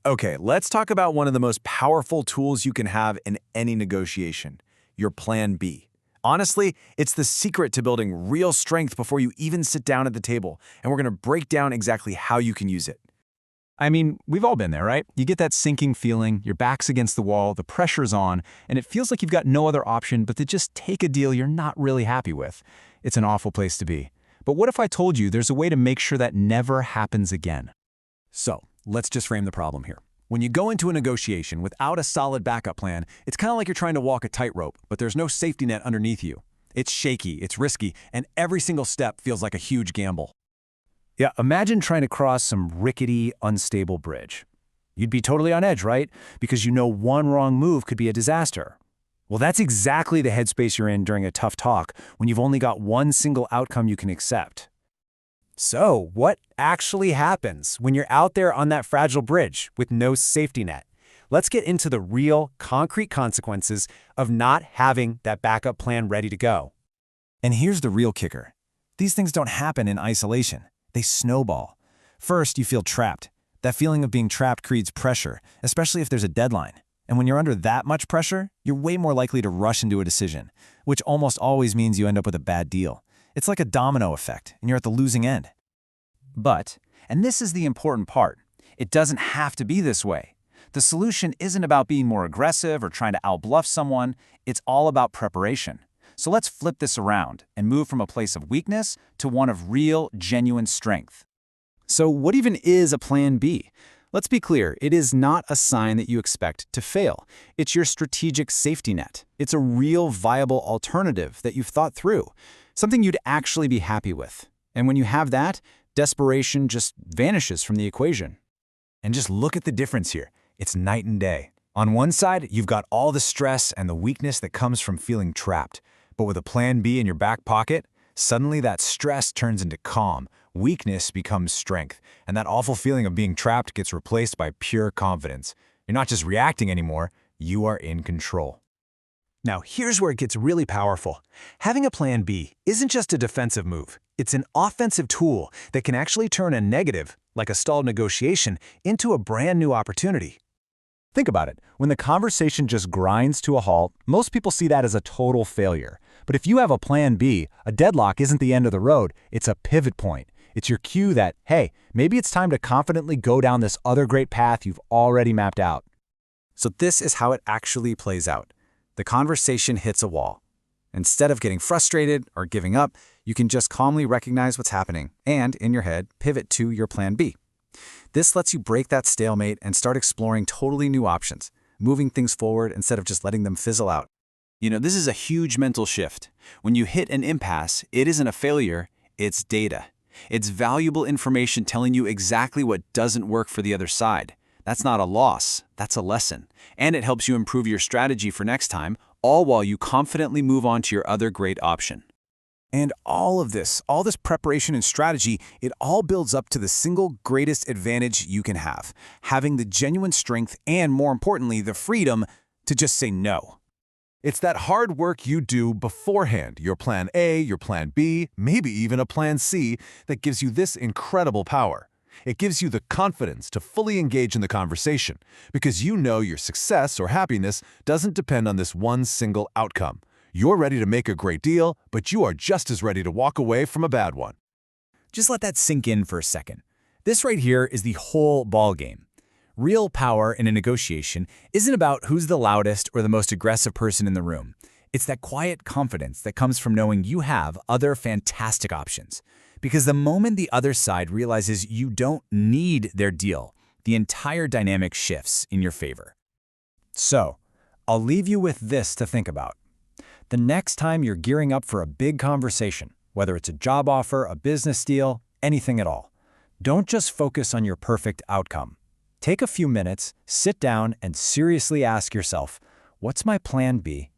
Okay, let's talk about one of the most powerful tools you can have in any negotiation, your plan B. Honestly, it's the secret to building real strength before you even sit down at the table, and we're going to break down exactly how you can use it. I mean, we've all been there, right? You get that sinking feeling, your back's against the wall, the pressure's on, and it feels like you've got no other option but to just take a deal you're not really happy with. It's an awful place to be. But what if I told you there's a way to make sure that never happens again? So, let's just frame the problem here. When you go into a negotiation without a solid backup plan, it's kind of like you're trying to walk a tightrope, but there's no safety net underneath you. It's shaky, it's risky, and every single step feels like a huge gamble. Yeah, imagine trying to cross some rickety, unstable bridge. You'd be totally on edge, right? Because you know one wrong move could be a disaster. Well, that's exactly the headspace you're in during a tough talk when you've only got one single outcome you can accept. So, what actually happens when you're out there on that fragile bridge with no safety net? Let's get into the real, concrete consequences of not having that backup plan ready to go. And here's the real kicker. These things don't happen in isolation. They snowball. First, you feel trapped. That feeling of being trapped creates pressure, especially if there's a deadline. And when you're under that much pressure, you're way more likely to rush into a decision, which almost always means you end up with a bad deal. It's like a domino effect, and you're at the losing end. But, and this is the important part, it doesn't have to be this way. The solution isn't about being more aggressive or trying to outbluff someone, it's all about preparation. So let's flip this around and move from a place of weakness to one of real, genuine strength. So what even is a plan B? Let's be clear, it is not a sign that you expect to fail. It's your strategic safety net. It's a real, viable alternative that you've thought through, something you'd actually be happy with. And when you have that, desperation just vanishes from the equation. And just look at the difference here. It's night and day. On one side, you've got all the stress and the weakness that comes from feeling trapped. But with a plan B in your back pocket, suddenly that stress turns into calm, weakness becomes strength, and that awful feeling of being trapped gets replaced by pure confidence. You're not just reacting anymore, you are in control. Now, here's where it gets really powerful. Having a plan B isn't just a defensive move. It's an offensive tool that can actually turn a negative, like a stalled negotiation, into a brand new opportunity. Think about it. When the conversation just grinds to a halt, most people see that as a total failure. But if you have a plan B, a deadlock isn't the end of the road, it's a pivot point. It's your cue that, hey, maybe it's time to confidently go down this other great path you've already mapped out. So this is how it actually plays out. The conversation hits a wall. Instead of getting frustrated or giving up, you can just calmly recognize what's happening and, in your head, pivot to your plan B. This lets you break that stalemate and start exploring totally new options, moving things forward instead of just letting them fizzle out. You know, this is a huge mental shift. When you hit an impasse, it isn't a failure, it's data. It's valuable information telling you exactly what doesn't work for the other side. That's not a loss, that's a lesson. And it helps you improve your strategy for next time, all while you confidently move on to your other great option. And all this preparation and strategy, it all builds up to the single greatest advantage you can have, having the genuine strength and, more importantly, the freedom to just say no. It's that hard work you do beforehand, your plan A, your plan B, maybe even a plan C, that gives you this incredible power. It gives you the confidence to fully engage in the conversation because you know your success or happiness doesn't depend on this one single outcome. You're ready to make a great deal, but you are just as ready to walk away from a bad one. Just let that sink in for a second. This right here is the whole ballgame. Real power in a negotiation isn't about who's the loudest or the most aggressive person in the room. It's that quiet confidence that comes from knowing you have other fantastic options. Because the moment the other side realizes you don't need their deal, the entire dynamic shifts in your favor. So, I'll leave you with this to think about. The next time you're gearing up for a big conversation, whether it's a job offer, a business deal, anything at all, don't just focus on your perfect outcome. Take a few minutes, sit down, and seriously ask yourself, what's my plan B?